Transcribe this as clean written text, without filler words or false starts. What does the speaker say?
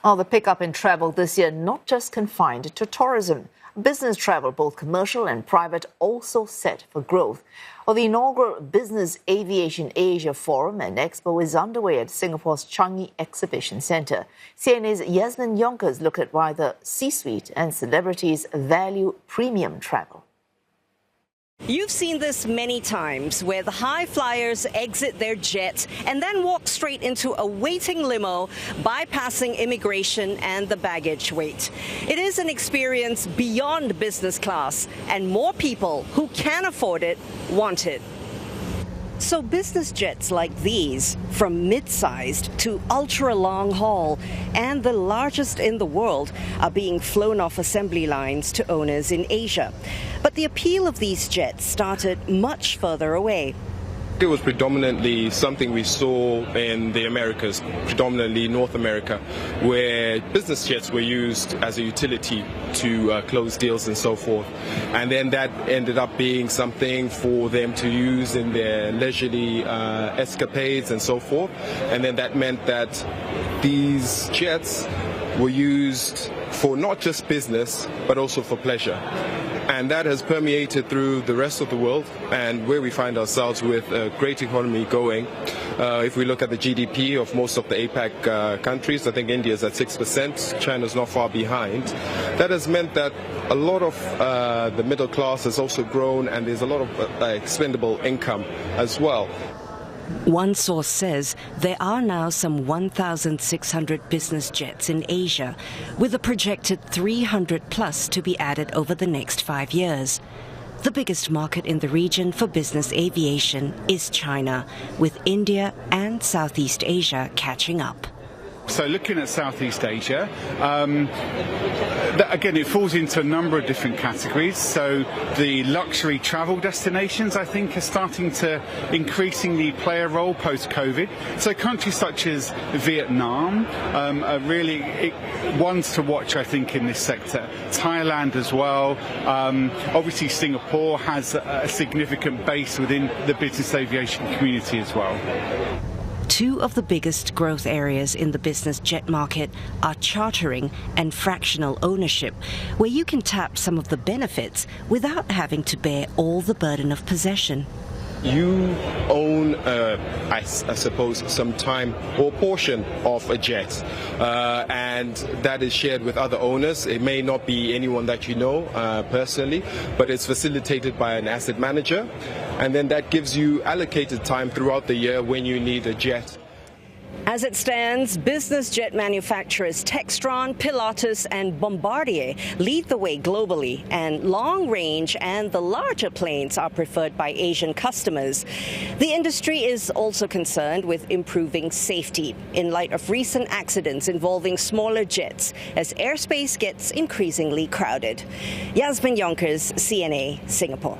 Well, the pickup in travel this year not just confined to tourism. Business travel, both commercial and private, also set for growth. Well, the inaugural Business Aviation Asia Forum and Expo is underway at Singapore's Changi Exhibition Centre. CNA's Yasmin Jonkers look at why the C-suite and celebrities value premium travel. You've seen this many times, where the high flyers exit their jet and then walk straight into a waiting limo, bypassing immigration and the baggage wait. It is an experience beyond business class, and more people who can afford it want it. So business jets like these, from mid-sized to ultra-long haul and the largest in the world, are being flown off assembly lines to owners in Asia. But the appeal of these jets started much further away. It was predominantly something we saw in the Americas, predominantly North America, where business jets were used as a utility to close deals and so forth. And then that ended up being something for them to use in their leisurely escapades and so forth. And then that meant that these jets were used for not just business, but also for pleasure. And that has permeated through the rest of the world, and where we find ourselves with a great economy going. If we look at the GDP of most of the APAC countries, I think India is at 6%, China's not far behind. That has meant that a lot of the middle class has also grown, and there's a lot of expendable income as well. One source says there are now some 1,600 business jets in Asia, with a projected 300 plus to be added over the next 5 years. The biggest market in the region for business aviation is China, with India and Southeast Asia catching up. So looking at Southeast Asia, again, it falls into a number of different categories. So the luxury travel destinations, I think, are starting to increasingly play a role post-COVID. So countries such as Vietnam are really ones to watch, I think, in this sector. Thailand as well. Obviously, Singapore has a significant base within the business aviation community as well. Two of the biggest growth areas in the business jet market are chartering and fractional ownership, where you can tap some of the benefits without having to bear all the burden of possession. You own, I suppose, some time or portion of a jet, and that is shared with other owners. It may not be anyone that you know personally, but it's facilitated by an asset manager, and then that gives you allocated time throughout the year when you need a jet. As it stands, business jet manufacturers Textron, Pilatus and Bombardier lead the way globally, and long-range and the larger planes are preferred by Asian customers. The industry is also concerned with improving safety in light of recent accidents involving smaller jets as airspace gets increasingly crowded. Yasmin Jonkers, CNA, Singapore.